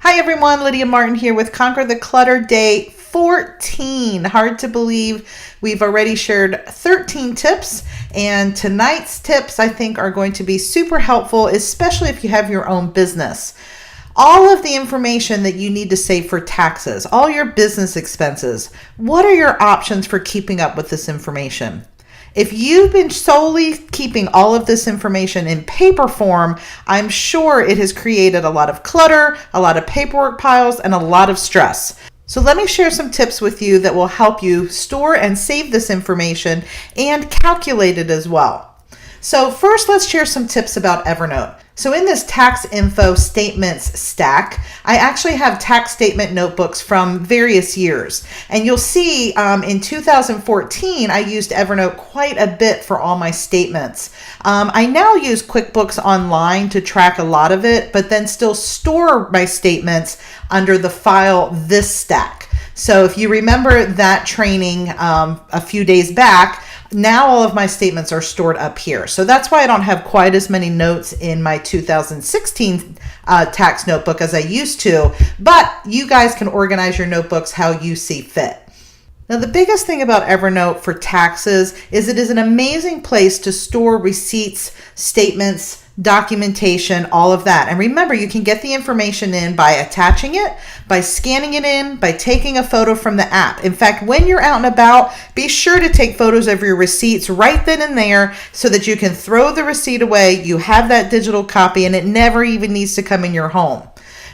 Hi everyone, Lydia Martin here with Conquer the Clutter Day 14. Hard to believe we've already shared 13 tips, and tonight's tips I think are going to be super helpful, especially if you have your own business. All of the information that you need to save for taxes, all your business expenses, what are your options for keeping up with this information? If you've been solely keeping all of this information in paper form, I'm sure it has created a lot of clutter, a lot of paperwork piles, and a lot of stress. So let me share some tips with you that will help you store and save this information and calculate it as well. So first, let's share some tips about Evernote. So in this tax info statements stack, I actually have tax statement notebooks from various years. And you'll see in 2014, I used Evernote quite a bit for all my statements. I now use QuickBooks Online to track a lot of it, but then still store my statements under the file this stack. So if you remember that training a few days back, now all of my statements are stored up here. So that's why I don't have quite as many notes in my 2016 tax notebook as I used to, but you guys can organize your notebooks how you see fit. Now, the biggest thing about Evernote for taxes is it is an amazing place to store receipts, statements, documentation, all of that. And remember, you can get the information in by attaching it, by scanning it in, by taking a photo from the app. In fact, when you're out and about, be sure to take photos of your receipts right then and there so that you can throw the receipt away. You have that digital copy and it never even needs to come in your home.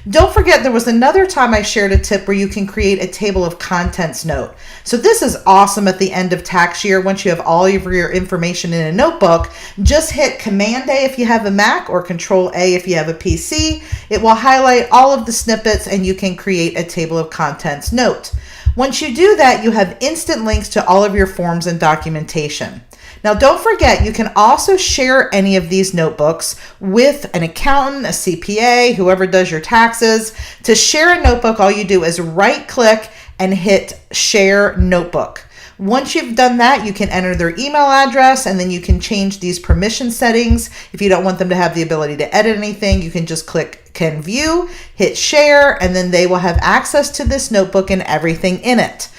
Don't forget, there was another time I shared a tip where you can create a table of contents note. So this is awesome at the end of tax year. Once you have all of your information in a notebook, just hit Command A if you have a Mac or Control A if you have a PC. It will highlight all of the snippets and you can create a table of contents note. Once you do that, you have instant links to all of your forms and documentation. Now, don't forget, you can also share any of these notebooks with an accountant, a CPA, whoever does your taxes. To share a notebook, all you do is right-click and hit Share Notebook. Once you've done that, you can enter their email address, and then you can change these permission settings. If you don't want them to have the ability to edit anything, you can just click Can View, hit Share, and then they will have access to this notebook and everything in it.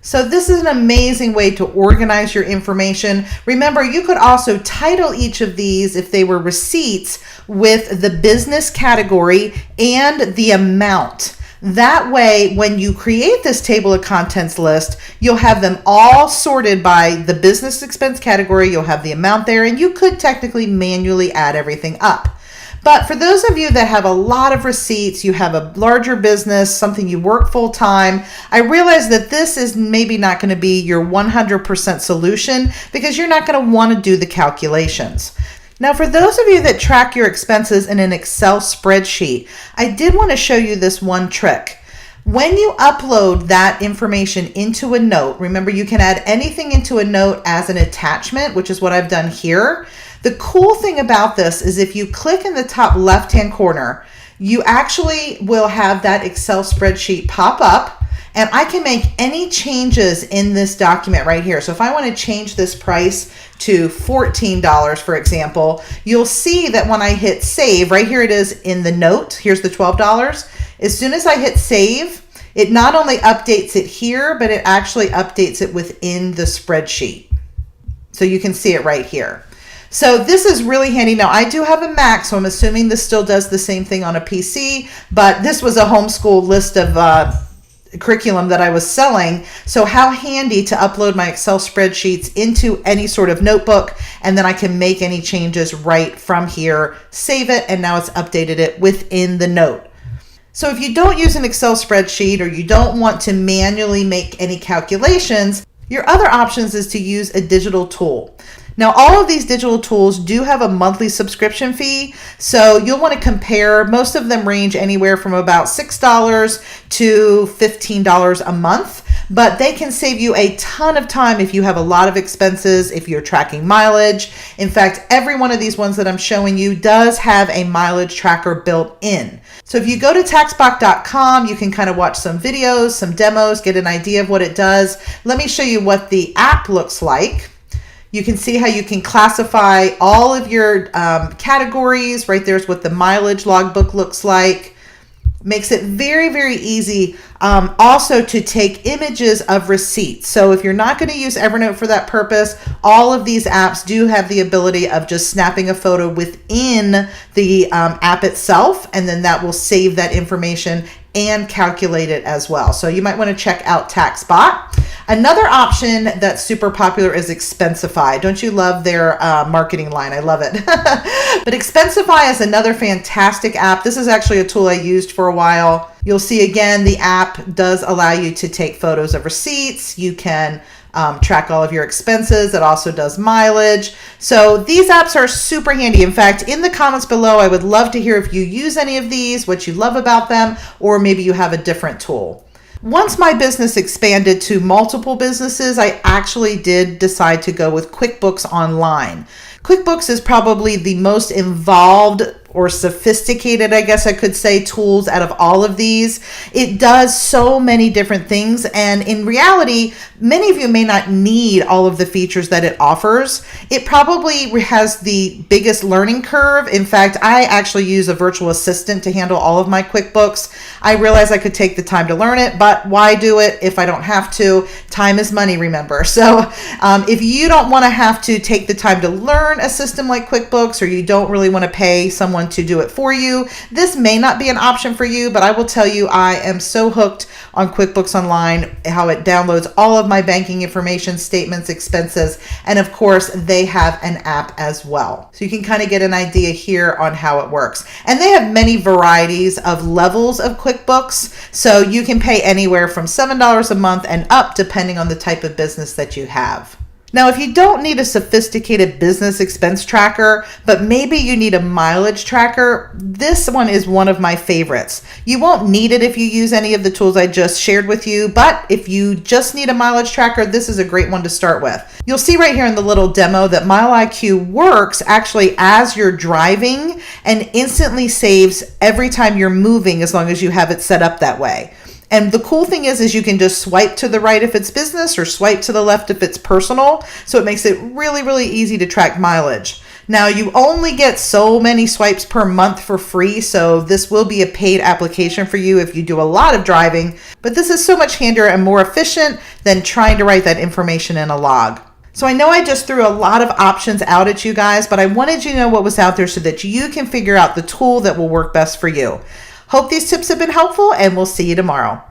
So this is an amazing way to organize your information. Remember, you could also title each of these, if they were receipts, with the business category and the amount. That way, when you create this table of contents list, you'll have them all sorted by the business expense category. You'll have the amount there, and you could technically manually add everything up. But for those of you that have a lot of receipts, you have a larger business, something you work full time, I realize that this is maybe not going to be your 100% solution because you're not going to want to do the calculations. Now, for those of you that track your expenses in an Excel spreadsheet, I did want to show you this one trick. When you upload that information into a note, remember you can add anything into a note as an attachment, which is what I've done here. The cool thing about this is if you click in the top left-hand corner, you actually will have that Excel spreadsheet pop up, and I can make any changes in this document right here. So if I want to change this price to $14, for example, you'll see that when I hit save, right here it is in the note, here's the $12. As soon as I hit save, it not only updates it here, but it actually updates it within the spreadsheet. So you can see it right here. So this is really handy. Now, I do have a Mac, so I'm assuming this still does the same thing on a PC, but this was a homeschool list of curriculum that I was selling. So how handy to upload my Excel spreadsheets into any sort of notebook, and then I can make any changes right from here, save it, and now it's updated it within the note. So if you don't use an Excel spreadsheet or you don't want to manually make any calculations, your other options is to use a digital tool. Now, all of these digital tools do have a monthly subscription fee, so you'll want to compare. Most of them range anywhere from about $6 to $15 a month, but they can save you a ton of time if you have a lot of expenses, if you're tracking mileage. In fact, every one of these ones that I'm showing you does have a mileage tracker built in. So if you go to taxbot.com, you can kind of watch some videos, some demos, get an idea of what it does. Let me show you what the app looks like. You can see how you can classify all of your categories. Right there's what the mileage logbook looks like. Makes it very, very easy also to take images of receipts. So if you're not going to use Evernote for that purpose, all of these apps do have the ability of just snapping a photo within the app itself, and then that will save that information and calculate it as well. So you might want to check out TaxBot. Another option that's super popular is Expensify. Don't you love their marketing line? I love it. But Expensify is another fantastic app. This is actually a tool I used for a while. You'll see again, the app does allow you to take photos of receipts. You can track all of your expenses. It also does mileage. So these apps are super handy. In fact, in the comments below, I would love to hear if you use any of these, what you love about them, or maybe you have a different tool. Once my business expanded to multiple businesses, I actually did decide to go with QuickBooks Online. QuickBooks is probably the most involved or sophisticated, I guess I could say, tools out of all of these. It does so many different things, and in reality, many of you may not need all of the features that it offers. It probably has the biggest learning curve. In fact, I actually use a virtual assistant to handle all of my QuickBooks. I realized I could take the time to learn it, but why do it if I don't have to? Time is money, remember. So if you don't want to have to take the time to learn a system like QuickBooks, or you don't really want to pay someone to do it for you, this may not be an option for you, but I will tell you, I am so hooked on QuickBooks Online, how it downloads all of my banking information, statements, expenses, and of course, they have an app as well. So you can kind of get an idea here on how it works. And they have many varieties of levels of QuickBooks, so you can pay anywhere from $7 a month and up, depending on the type of business that you have. Now, if you don't need a sophisticated business expense tracker, but maybe you need a mileage tracker, this one is one of my favorites. You won't need it if you use any of the tools I just shared with you, but if you just need a mileage tracker, this is a great one to start with. You'll see right here in the little demo that MileIQ works actually as you're driving and instantly saves every time you're moving, as long as you have it set up that way. And the cool thing is you can just swipe to the right if it's business or swipe to the left if it's personal. So it makes it really, really easy to track mileage. Now, you only get so many swipes per month for free, so this will be a paid application for you if you do a lot of driving. But this is so much handier and more efficient than trying to write that information in a log. So I know I just threw a lot of options out at you guys, but I wanted you to know what was out there so that you can figure out the tool that will work best for you. Hope these tips have been helpful, and we'll see you tomorrow.